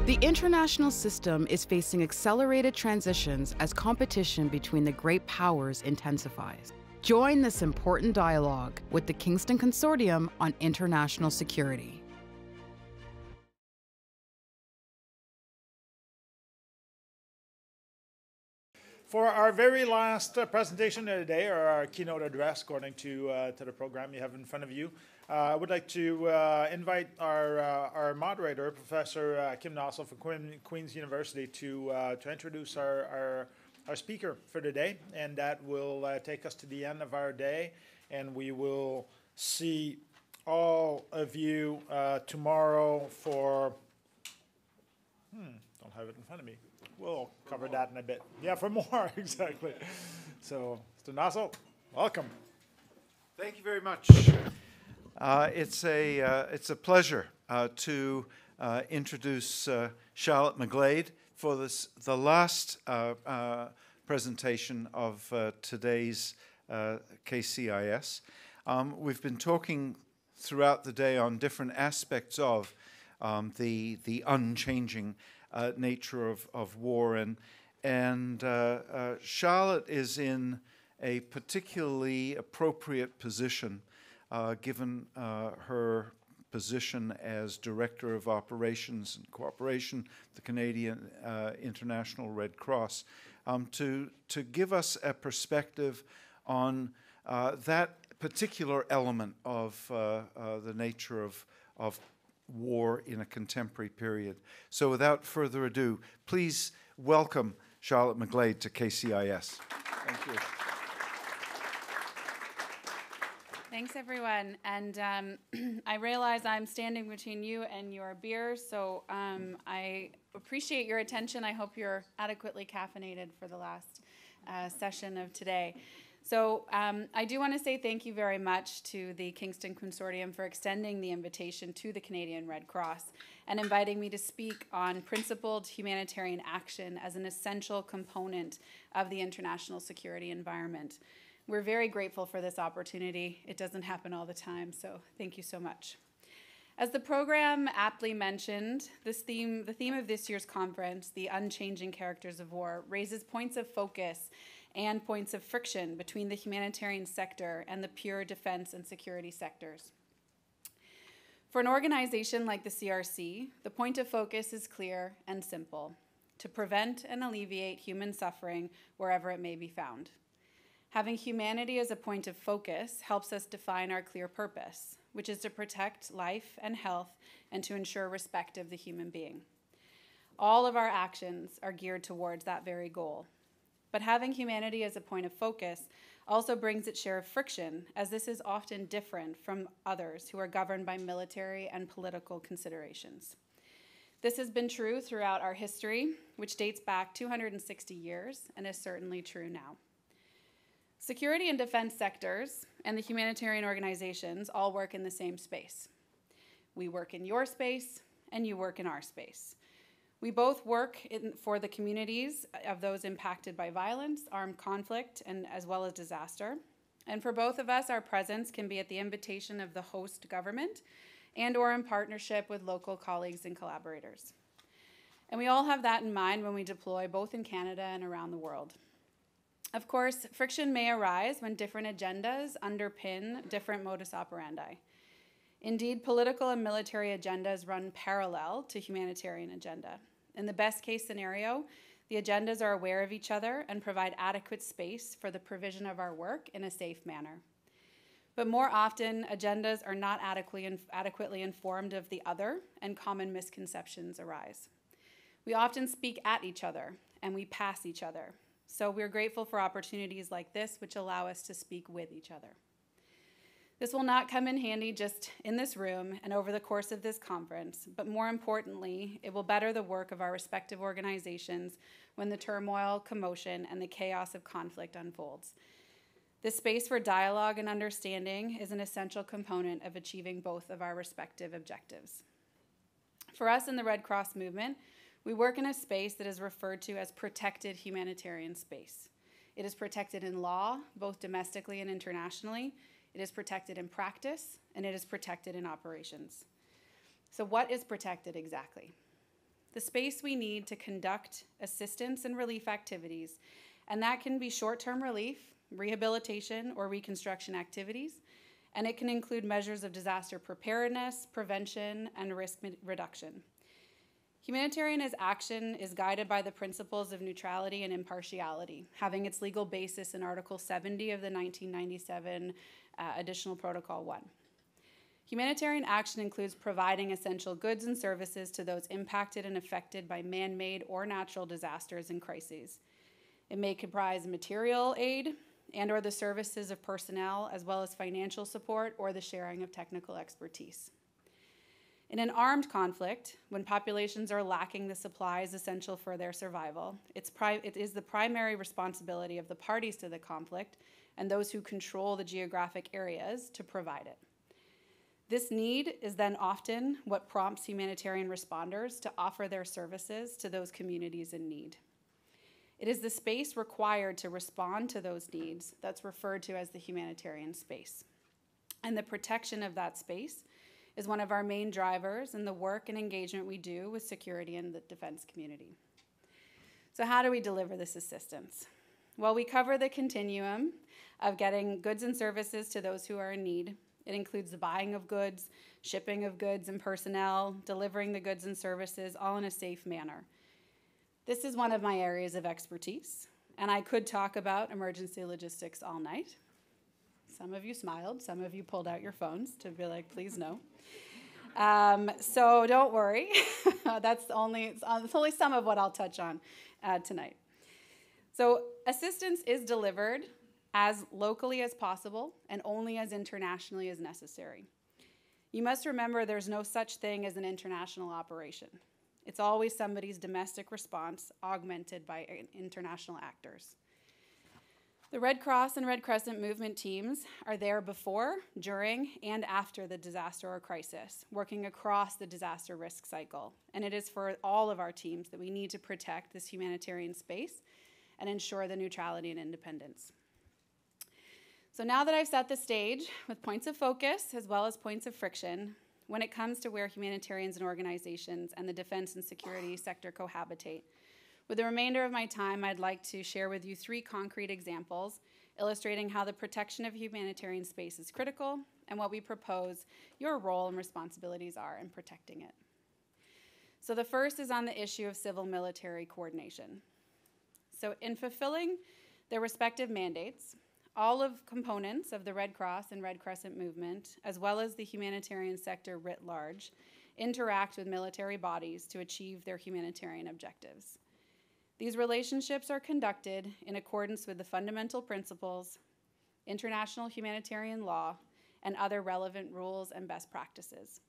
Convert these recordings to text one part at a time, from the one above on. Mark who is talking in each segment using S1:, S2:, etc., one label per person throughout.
S1: The international system is facing accelerated transitions as competition between the great powers intensifies. Join this important dialogue with the Kingston Consortium on International Security.
S2: For our very last presentation of the day, or our keynote address, according to the program you have in front of you, I would like to invite our moderator, Professor Kim Nossal from Queen's University, to introduce our speaker for the day, and that will take us to the end of our day, and we will see all of you tomorrow for, don't have it in front of me. We'll cover that in a bit. Yeah, for more, exactly. So, Mr. Nossal, welcome.
S3: Thank you very much. It's a pleasure to introduce Charlotte McGlade for the last presentation of today's KCIS. We've been talking throughout the day on different aspects of the unchanging nature of war, and Charlotte is in a particularly appropriate position given her position as Director of Operations and Cooperation, the Canadian International Red Cross, to give us a perspective on that particular element of the nature of war in a contemporary period. So without further ado, please welcome Charlotte McGlade to KCIS. Thank you.
S4: Thanks, everyone. And I realize I'm standing between you and your beer, so I appreciate your attention. I hope you're adequately caffeinated for the last session of today. So I do want to say thank you very much to the Kingston Consortium for extending the invitation to the Canadian Red Cross and inviting me to speak on principled humanitarian action as an essential component of the international security environment. We're very grateful for this opportunity. It doesn't happen all the time, so thank you so much. As the program aptly mentioned, the theme of this year's conference, The Unchanging Characters of War, raises points of focus and points of friction between the humanitarian sector and the pure defense and security sectors. For an organization like the CRC, the point of focus is clear and simple: to prevent and alleviate human suffering wherever it may be found. Having humanity as a point of focus helps us define our clear purpose, which is to protect life and health and to ensure respect of the human being. All of our actions are geared towards that very goal. But having humanity as a point of focus also brings its share of friction, as this is often different from others who are governed by military and political considerations. This has been true throughout our history, which dates back 260 years and is certainly true now. Security and defense sectors and the humanitarian organizations all work in the same space. We work in your space, and you work in our space. We both work for the communities of those impacted by violence, armed conflict, and as well as disaster. And for both of us, our presence can be at the invitation of the host government and or in partnership with local colleagues and collaborators. And we all have that in mind when we deploy both in Canada and around the world. Of course, friction may arise when different agendas underpin different modus operandi. Indeed, political and military agendas run parallel to humanitarian agenda. In the best case scenario, the agendas are aware of each other and provide adequate space for the provision of our work in a safe manner. But more often, agendas are not adequately informed of the other, and common misconceptions arise. We often speak at each other, and we pass each other. So we're grateful for opportunities like this, which allow us to speak with each other. This will not come in handy just in this room and over the course of this conference, but more importantly, it will better the work of our respective organizations when the turmoil, commotion, and the chaos of conflict unfolds. This space for dialogue and understanding is an essential component of achieving both of our respective objectives. For us in the Red Cross movement, we work in a space that is referred to as protected humanitarian space. It is protected in law, both domestically and internationally. It is protected in practice, and it is protected in operations. So what is protected exactly? the space we need to conduct assistance and relief activities, and that can be short-term relief, rehabilitation, or reconstruction activities, and it can include measures of disaster preparedness, prevention, and risk reduction. Humanitarian action is guided by the principles of neutrality and impartiality, having its legal basis in Article 70 of the 1997 Additional Protocol 1. Humanitarian action includes providing essential goods and services to those impacted and affected by man-made or natural disasters and crises. It may comprise material aid and/or the services of personnel, as well as financial support or the sharing of technical expertise. In an armed conflict, when populations are lacking the supplies essential for their survival, it is the primary responsibility of the parties to the conflict and those who control the geographic areas to provide it. This need is then often what prompts humanitarian responders to offer their services to those communities in need. It is the space required to respond to those needs that's referred to as the humanitarian space. And the protection of that space is one of our main drivers in the work and engagement we do with security and the defense community. So how do we deliver this assistance? Well, we cover the continuum of getting goods and services to those who are in need. It includes the buying of goods, shipping of goods and personnel, delivering the goods and services, all in a safe manner. This is one of my areas of expertise, and I could talk about emergency logistics all night. Some of you smiled, some of you pulled out your phones to be like, please no. So don't worry, it's only some of what I'll touch on tonight. So assistance is delivered as locally as possible and only as internationally as necessary. You must remember there's no such thing as an international operation. It's always somebody's domestic response augmented by international actors. The Red Cross and Red Crescent movement teams are there before, during, and after the disaster or crisis, working across the disaster risk cycle. And it is for all of our teams that we need to protect this humanitarian space and ensure the neutrality and independence. So now that I've set the stage with points of focus as well as points of friction, when it comes to where humanitarians and organizations and the defense and security sector cohabitate, with the remainder of my time, I'd like to share with you 3 concrete examples illustrating how the protection of humanitarian space is critical and what we propose your role and responsibilities are in protecting it. So the first is on the issue of civil-military coordination. So in fulfilling their respective mandates, all of components of the Red Cross and Red Crescent movement, as well as the humanitarian sector writ large, interact with military bodies to achieve their humanitarian objectives. These relationships are conducted in accordance with the fundamental principles, international humanitarian law, and other relevant rules and best practices.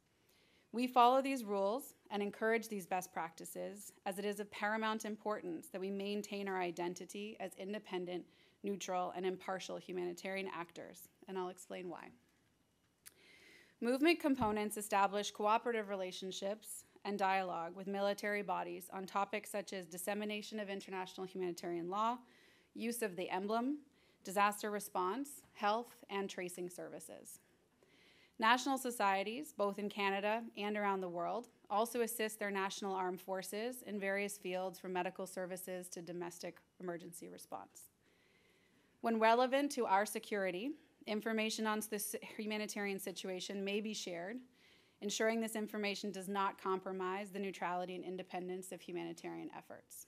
S4: We follow these rules and encourage these best practices as it is of paramount importance that we maintain our identity as independent, neutral, and impartial humanitarian actors, and I'll explain why. Movement components establish cooperative relationships and dialogue with military bodies on topics such as dissemination of international humanitarian law, use of the emblem, disaster response, health, and tracing services. National societies, both in Canada and around the world, also assist their national armed forces in various fields from medical services to domestic emergency response. When relevant to our security, information on this humanitarian situation may be shared, ensuring this information does not compromise the neutrality and independence of humanitarian efforts.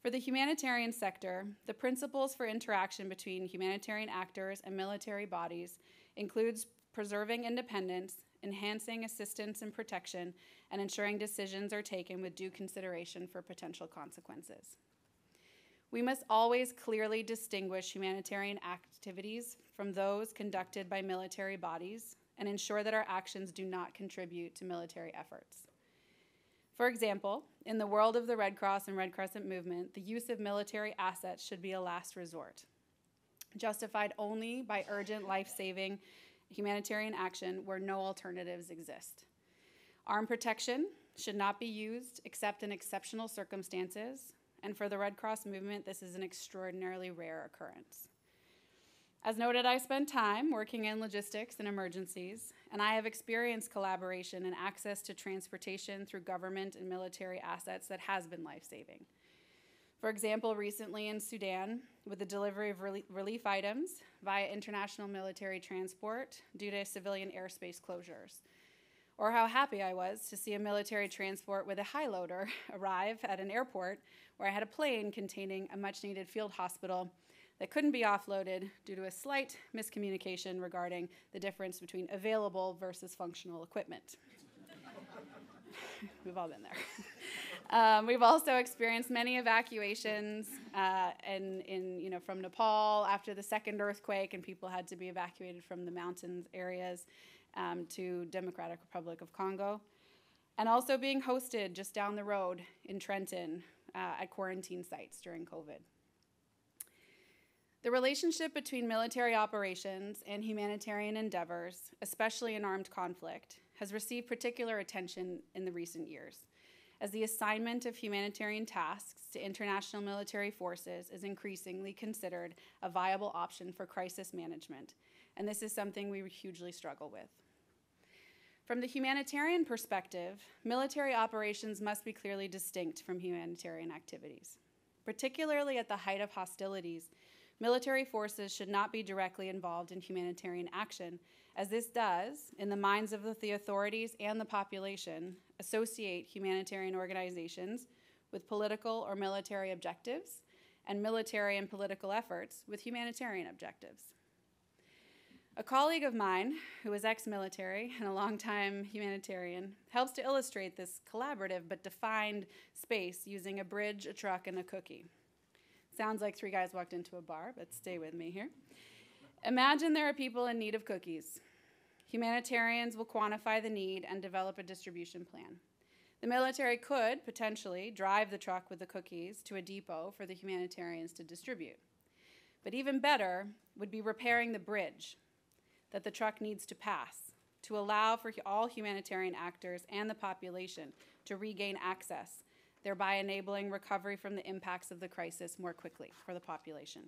S4: For the humanitarian sector, the principles for interaction between humanitarian actors and military bodies includes preserving independence, enhancing assistance and protection, and ensuring decisions are taken with due consideration for potential consequences. We must always clearly distinguish humanitarian activities from those conducted by military bodies and ensure that our actions do not contribute to military efforts. For example, in the world of the Red Cross and Red Crescent movement, the use of military assets should be a last resort, justified only by urgent life-saving humanitarian action where no alternatives exist. Armed protection should not be used except in exceptional circumstances, and for the Red Cross movement, this is an extraordinarily rare occurrence. As noted, I spent time working in logistics and emergencies, and I have experienced collaboration and access to transportation through government and military assets that has been life-saving. For example, recently in Sudan, with the delivery of relief items via international military transport due to civilian airspace closures. Or how happy I was to see a military transport with a high loader arrive at an airport where I had a plane containing a much-needed field hospital that couldn't be offloaded due to a slight miscommunication regarding the difference between available versus functional equipment. We've all been there. We've also experienced many evacuations from Nepal after the second earthquake, and people had to be evacuated from the mountains areas to Democratic Republic of Congo, and also being hosted just down the road in Trenton at quarantine sites during COVID. The relationship between military operations and humanitarian endeavors, especially in armed conflict, has received particular attention in the recent years, as the assignment of humanitarian tasks to international military forces is increasingly considered a viable option for crisis management, and this is something we hugely struggle with. From the humanitarian perspective, military operations must be clearly distinct from humanitarian activities. Particularly at the height of hostilities, military forces should not be directly involved in humanitarian action, as this does, in the minds of the authorities and the population, associate humanitarian organizations with political or military objectives, and military and political efforts with humanitarian objectives. A colleague of mine, who is ex-military and a longtime humanitarian, helps to illustrate this collaborative but defined space using a bridge, a truck, and a cookie. Sounds like three guys walked into a bar, but stay with me here. Imagine there are people in need of cookies. Humanitarians will quantify the need and develop a distribution plan. The military could potentially drive the truck with the cookies to a depot for the humanitarians to distribute. But even better would be repairing the bridge that the truck needs to pass to allow for all humanitarian actors and the population to regain access, thereby enabling recovery from the impacts of the crisis more quickly for the population.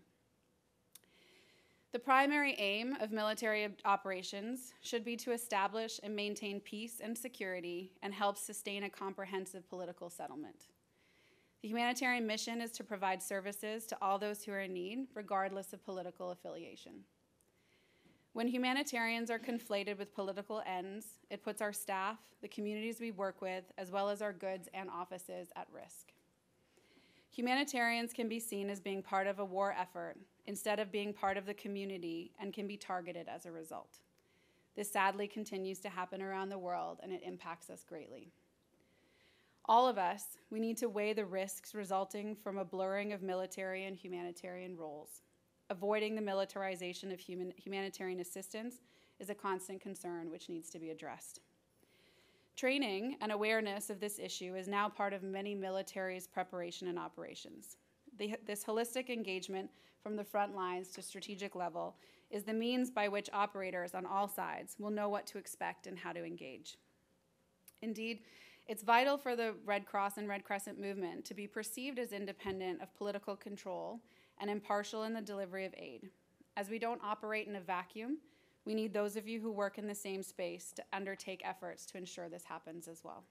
S4: The primary aim of military operations should be to establish and maintain peace and security and help sustain a comprehensive political settlement. The humanitarian mission is to provide services to all those who are in need, regardless of political affiliation. When humanitarians are conflated with political ends, it puts our staff, the communities we work with, as well as our goods and offices at risk. Humanitarians can be seen as being part of a war effort instead of being part of the community and can be targeted as a result. This sadly continues to happen around the world, and it impacts us greatly. All of us, we need to weigh the risks resulting from a blurring of military and humanitarian roles. Avoiding the militarization of humanitarian assistance is a constant concern which needs to be addressed. Training and awareness of this issue is now part of many militaries' preparation and operations. This holistic engagement from the front lines to strategic level is the means by which operators on all sides will know what to expect and how to engage. Indeed, it's vital for the Red Cross and Red Crescent movement to be perceived as independent of political control and impartial in the delivery of aid. As we don't operate in a vacuum, we need those of you who work in the same space to undertake efforts to ensure this happens as well.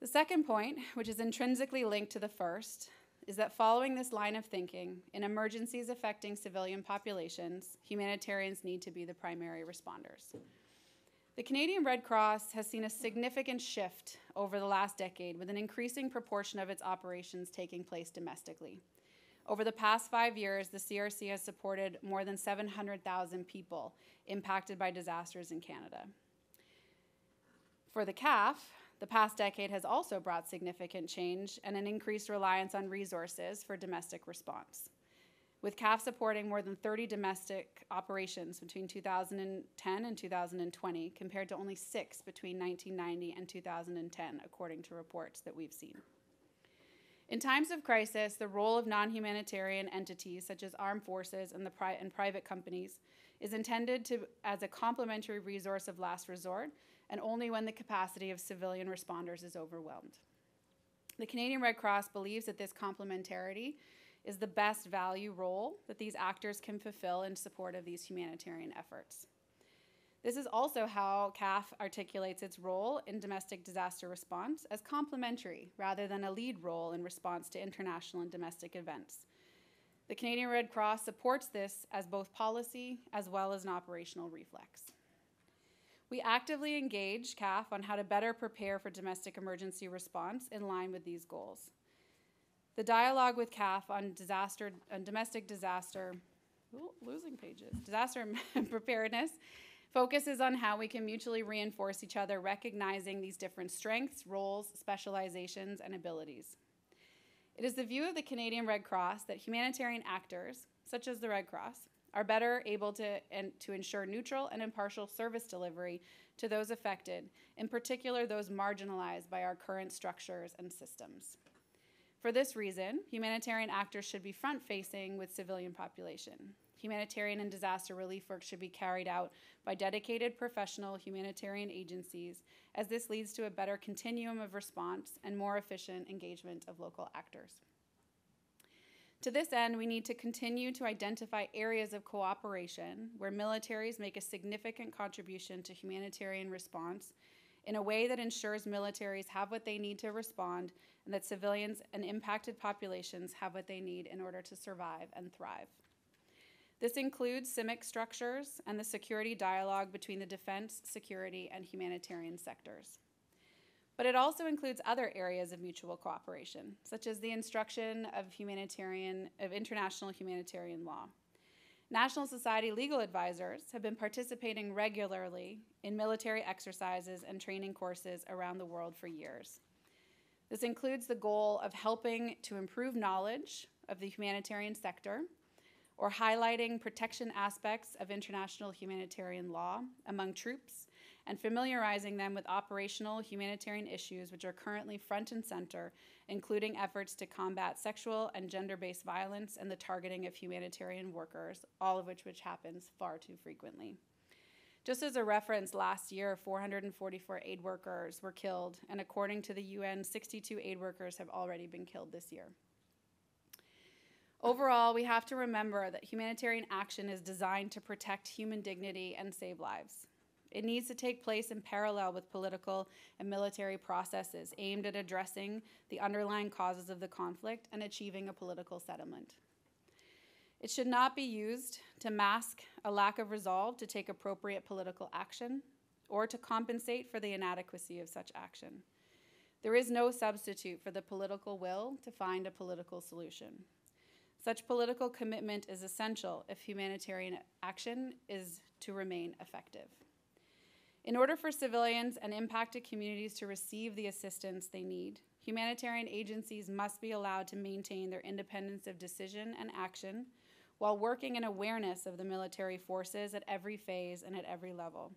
S4: The second point, which is intrinsically linked to the first, is that following this line of thinking, in emergencies affecting civilian populations, humanitarians need to be the primary responders. The Canadian Red Cross has seen a significant shift over the last decade, with an increasing proportion of its operations taking place domestically. Over the past 5 years, the CRC has supported more than 700,000 people impacted by disasters in Canada. For the CAF, the past decade has also brought significant change and an increased reliance on resources for domestic response, with CAF supporting more than 30 domestic operations between 2010 and 2020, compared to only 6 between 1990 and 2010, according to reports that we've seen. In times of crisis, the role of non-humanitarian entities, such as armed forces and private companies, is intended as a complementary resource of last resort, and only when the capacity of civilian responders is overwhelmed. The Canadian Red Cross believes that this complementarity is the best value role that these actors can fulfill in support of these humanitarian efforts. This is also how CAF articulates its role in domestic disaster response as complementary rather than a lead role in response to international and domestic events. The Canadian Red Cross supports this as both policy as well as an operational reflex. We actively engage CAF on how to better prepare for domestic emergency response in line with these goals. The dialogue with CAF on domestic disaster, losing pages, disaster preparedness focuses on how we can mutually reinforce each other, recognizing these different strengths, roles, specializations, and abilities. It is the view of the Canadian Red Cross that humanitarian actors, such as the Red Cross, are better able to ensure neutral and impartial service delivery to those affected, in particular those marginalized by our current structures and systems. For this reason, humanitarian actors should be front-facing with civilian population. Humanitarian and disaster relief work should be carried out by dedicated professional humanitarian agencies, as this leads to a better continuum of response and more efficient engagement of local actors. To this end, we need to continue to identify areas of cooperation where militaries make a significant contribution to humanitarian response in a way that ensures militaries have what they need to respond and that civilians and impacted populations have what they need in order to survive and thrive. This includes CIMIC structures and the security dialogue between the defense, security, and humanitarian sectors. But it also includes other areas of mutual cooperation, such as the instruction of international humanitarian law. National Society legal advisors have been participating regularly in military exercises and training courses around the world for years. This includes the goal of helping to improve knowledge of the humanitarian sector, or highlighting protection aspects of international humanitarian law among troops and familiarizing them with operational humanitarian issues which are currently front and center, including efforts to combat sexual and gender-based violence and the targeting of humanitarian workers, all of which happens far too frequently. Just as a reference, last year, 444 aid workers were killed, and according to the UN, 62 aid workers have already been killed this year. Overall, we have to remember that humanitarian action is designed to protect human dignity and save lives. It needs to take place in parallel with political and military processes aimed at addressing the underlying causes of the conflict and achieving a political settlement. It should not be used to mask a lack of resolve to take appropriate political action or to compensate for the inadequacy of such action. There is no substitute for the political will to find a political solution. Such political commitment is essential if humanitarian action is to remain effective. In order for civilians and impacted communities to receive the assistance they need, humanitarian agencies must be allowed to maintain their independence of decision and action while working in awareness of the military forces at every phase and at every level.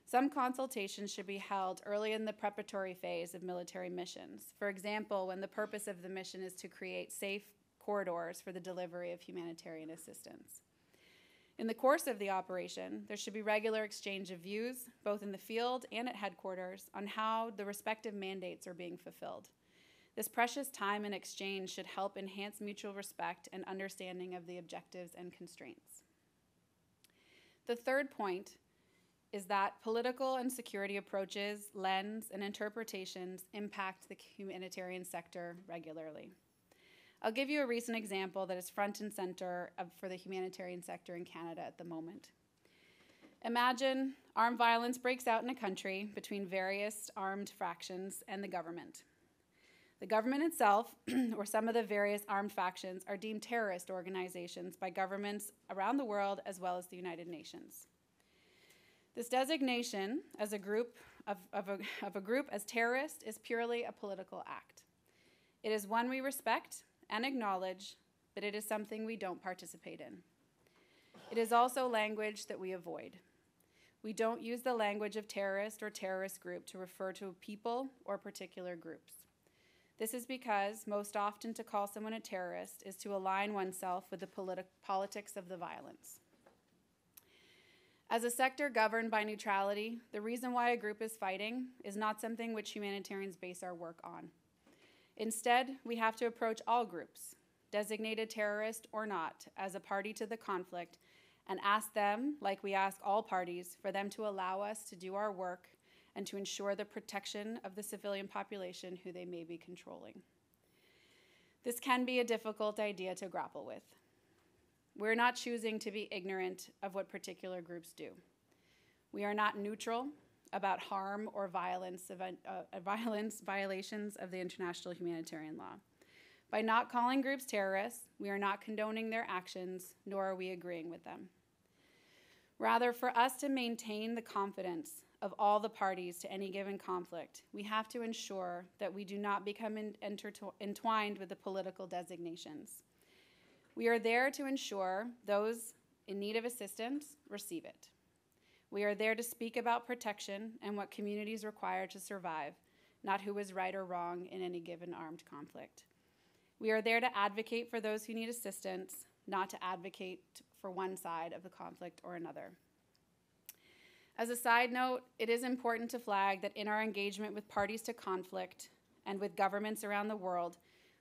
S4: Some consultations should be held early in the preparatory phase of military missions. For example, when the purpose of the mission is to create safe corridors for the delivery of humanitarian assistance. In the course of the operation, there should be regular exchange of views, both in the field and at headquarters, on how the respective mandates are being fulfilled. This precious time and exchange should help enhance mutual respect and understanding of the objectives and constraints. The third point is that political and security approaches, lens, and interpretations impact the humanitarian sector regularly. I'll give you a recent example that is front and center for the humanitarian sector in Canada at the moment. Imagine armed violence breaks out in a country between various armed factions and the government. The government itself, or some of the various armed factions, are deemed terrorist organizations by governments around the world as well as the United Nations. This designation as a group as terrorist is purely a political act. It is one we respect and acknowledge, but it is something we don't participate in. It is also language that we avoid. We don't use the language of terrorist or terrorist group to refer to people or particular groups. This is because most often to call someone a terrorist is to align oneself with the politics of the violence. As a sector governed by neutrality, the reason why a group is fighting is not something which humanitarians base our work on. Instead, we have to approach all groups designated terrorist or not, as a party to the conflict, and ask them, like we ask all parties, for them to allow us to do our work and to ensure the protection of the civilian population who they may be controlling. This can be a difficult idea to grapple with. We're not choosing to be ignorant of what particular groups do. We are not neutral about harm or violations of the international humanitarian law. By not calling groups terrorists, we are not condoning their actions, nor are we agreeing with them. Rather, for us to maintain the confidence of all the parties to any given conflict, we have to ensure that we do not become entwined with the political designations. We are there to ensure those in need of assistance receive it. We are there to speak about protection and what communities require to survive, not who is right or wrong in any given armed conflict. We are there to advocate for those who need assistance, not to advocate for one side of the conflict or another. As a side note, it is important to flag that in our engagement with parties to conflict and with governments around the world,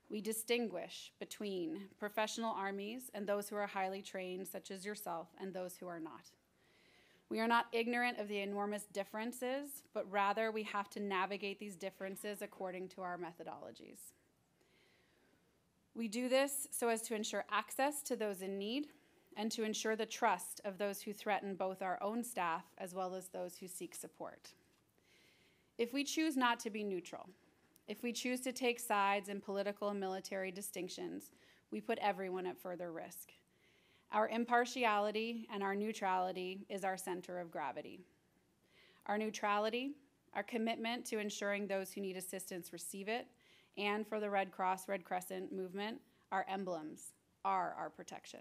S4: we distinguish between professional armies and those who are highly trained, such as yourself, and those who are not. We are not ignorant of the enormous differences, but rather we have to navigate these differences according to our methodologies. We do this so as to ensure access to those in need and to ensure the trust of those who threaten both our own staff as well as those who seek support. If we choose not to be neutral, if we choose to take sides in political and military distinctions, we put everyone at further risk. Our impartiality and our neutrality is our center of gravity. Our neutrality, our commitment to ensuring those who need assistance receive it, and for the Red Cross, Red Crescent movement, our emblems are our protection.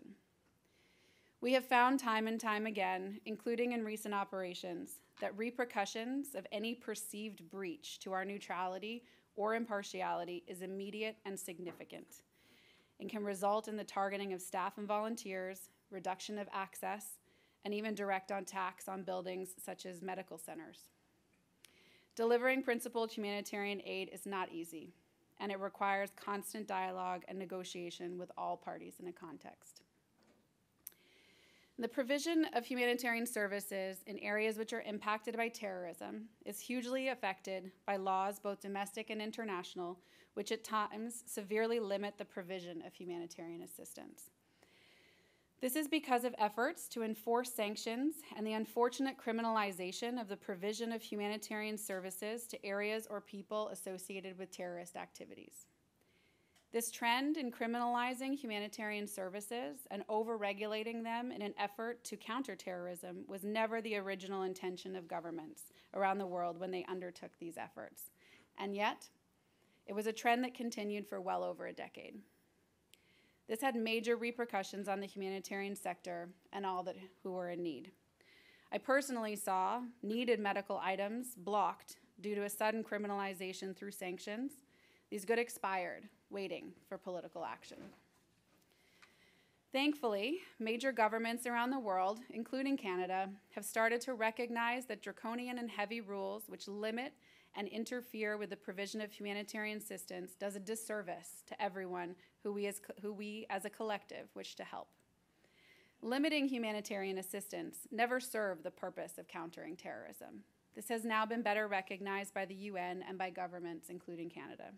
S4: We have found time and time again, including in recent operations, that repercussions of any perceived breach to our neutrality or impartiality is immediate and significant and can result in the targeting of staff and volunteers, reduction of access, and even direct attacks on buildings such as medical centers. Delivering principled humanitarian aid is not easy, and it requires constant dialogue and negotiation with all parties in a context. The provision of humanitarian services in areas which are impacted by terrorism is hugely affected by laws, both domestic and international, which at times severely limit the provision of humanitarian assistance. This is because of efforts to enforce sanctions and the unfortunate criminalization of the provision of humanitarian services to areas or people associated with terrorist activities. This trend in criminalizing humanitarian services and over-regulating them in an effort to counter terrorism was never the original intention of governments around the world when they undertook these efforts. And yet, it was a trend that continued for well over a decade. This had major repercussions on the humanitarian sector and all who were in need. I personally saw needed medical items blocked due to a sudden criminalization through sanctions. These goods expired, waiting for political action. Thankfully, major governments around the world, including Canada, have started to recognize that draconian and heavy rules which limit and interfere with the provision of humanitarian assistance does a disservice to everyone who we as a collective wish to help. Limiting humanitarian assistance never served the purpose of countering terrorism. This has now been better recognized by the UN and by governments, including Canada.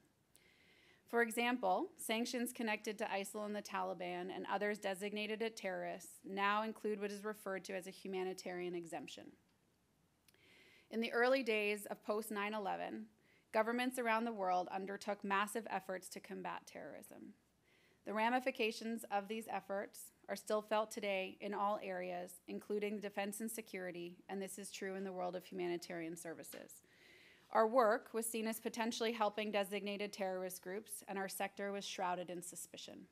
S4: For example, sanctions connected to ISIL and the Taliban and others designated as terrorists now include what is referred to as a humanitarian exemption. In the early days of post-9/11, governments around the world undertook massive efforts to combat terrorism. The ramifications of these efforts are still felt today in all areas, including defense and security, and this is true in the world of humanitarian services. Our work was seen as potentially helping designated terrorist groups, and our sector was shrouded in suspicion.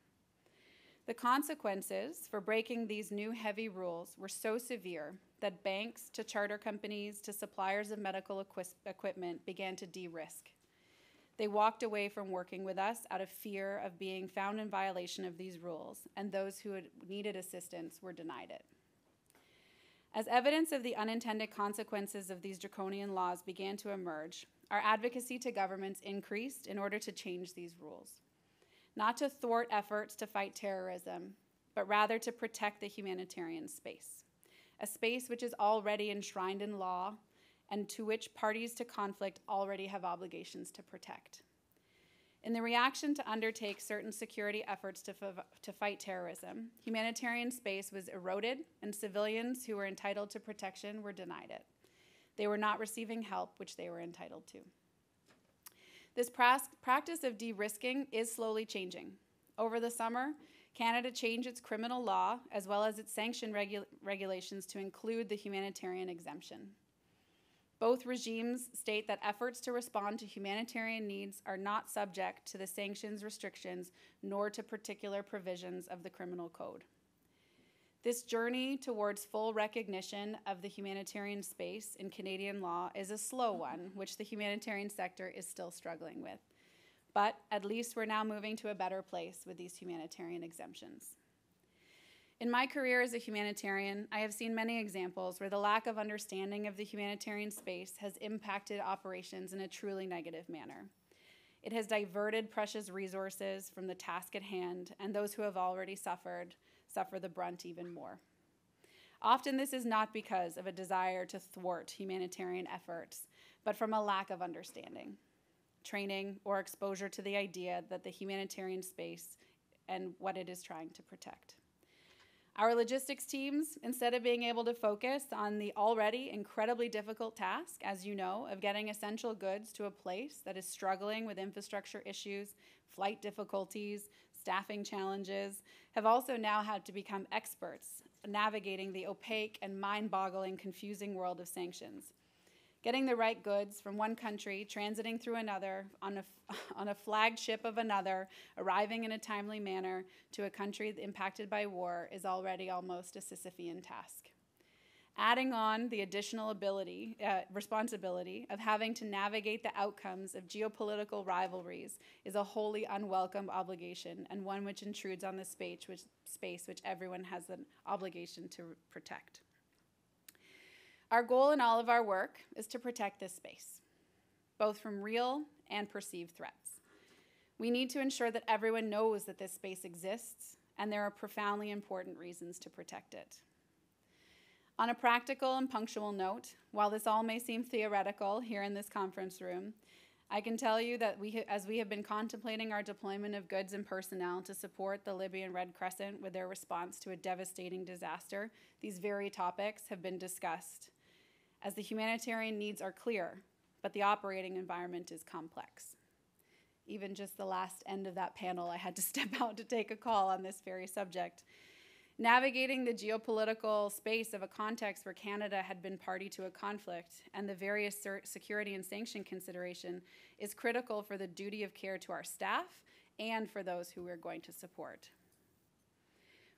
S4: The consequences for breaking these new heavy rules were so severe that banks to charter companies to suppliers of medical equipment began to de-risk. They walked away from working with us out of fear of being found in violation of these rules, and those who had needed assistance were denied it. As evidence of the unintended consequences of these draconian laws began to emerge, our advocacy to governments increased in order to change these rules. not to thwart efforts to fight terrorism, but rather to protect the humanitarian space, a space which is already enshrined in law and to which parties to conflict already have obligations to protect. In the reaction to undertake certain security efforts to fight terrorism, humanitarian space was eroded and civilians who were entitled to protection were denied it. They were not receiving help which they were entitled to. This practice of de-risking is slowly changing. Over the summer, Canada changed its criminal law as well as its sanction regulations to include the humanitarian exemption. Both regimes state that efforts to respond to humanitarian needs are not subject to the sanctions restrictions nor to particular provisions of the criminal code. This journey towards full recognition of the humanitarian space in Canadian law is a slow one, which the humanitarian sector is still struggling with. But at least we're now moving to a better place with these humanitarian exemptions. In my career as a humanitarian, I have seen many examples where the lack of understanding of the humanitarian space has impacted operations in a truly negative manner. It has diverted precious resources from the task at hand, and those who have already suffer the brunt even more. Often this is not because of a desire to thwart humanitarian efforts, but from a lack of understanding, training, or exposure to the idea that the humanitarian space and what it is trying to protect. Our logistics teams, instead of being able to focus on the already incredibly difficult task, as you know, of getting essential goods to a place that is struggling with infrastructure issues, flight difficulties, staffing challenges, have also now had to become experts navigating the opaque and mind-boggling, confusing world of sanctions. Getting the right goods from one country, transiting through another, on a flagship of another, arriving in a timely manner to a country impacted by war is already almost a Sisyphean task. Adding on the additional responsibility of having to navigate the outcomes of geopolitical rivalries is a wholly unwelcome obligation and one which intrudes on the space which everyone has an obligation to protect. Our goal in all of our work is to protect this space, both from real and perceived threats. We need to ensure that everyone knows that this space exists, and there are profoundly important reasons to protect it. On a practical and punctual note, while this all may seem theoretical here in this conference room, I can tell you that as we have been contemplating our deployment of goods and personnel to support the Libyan Red Crescent with their response to a devastating disaster, these very topics have been discussed, as the humanitarian needs are clear, but the operating environment is complex. Even just the last end of that panel, I had to step out to take a call on this very subject. Navigating the geopolitical space of a context where Canada had been party to a conflict and the various security and sanction consideration is critical for the duty of care to our staff and for those who we're going to support.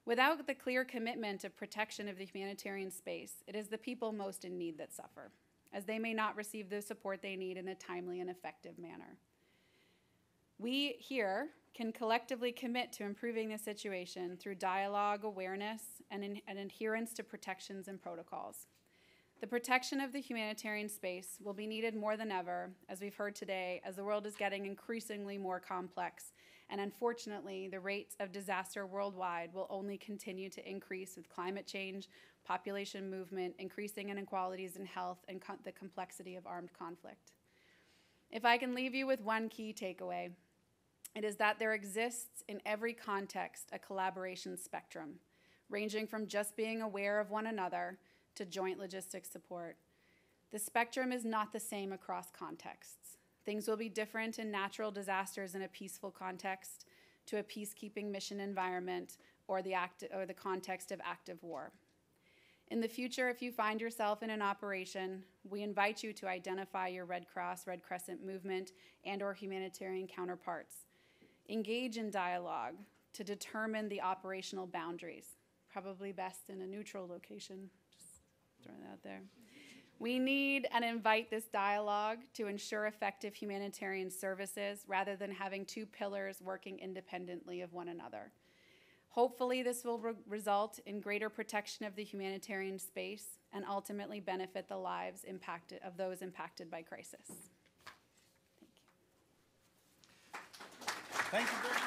S4: Without the clear commitment of protection of the humanitarian space, it is the people most in need that suffer, as they may not receive the support they need in a timely and effective manner. We here can collectively commit to improving the situation through dialogue, awareness, and adherence to protections and protocols. The protection of the humanitarian space will be needed more than ever, as we've heard today, as the world is getting increasingly more complex. And unfortunately, the rates of disaster worldwide will only continue to increase with climate change, population movement, increasing inequalities in health, and the complexity of armed conflict. If I can leave you with one key takeaway, it is that there exists in every context a collaboration spectrum, ranging from just being aware of one another to joint logistics support. The spectrum is not the same across contexts. Things will be different in natural disasters in a peaceful context to a peacekeeping mission environment or the context of active war. In the future, if you find yourself in an operation, we invite you to identify your Red Cross, Red Crescent movement, and/or humanitarian counterparts. Engage in dialogue to determine the operational boundaries, probably best in a neutral location, just throwing that out there. We need and invite this dialogue to ensure effective humanitarian services rather than having two pillars working independently of one another. Hopefully, this will result in greater protection of the humanitarian space and ultimately benefit the lives of those impacted by crisis. Thank you.
S2: Thank you very much.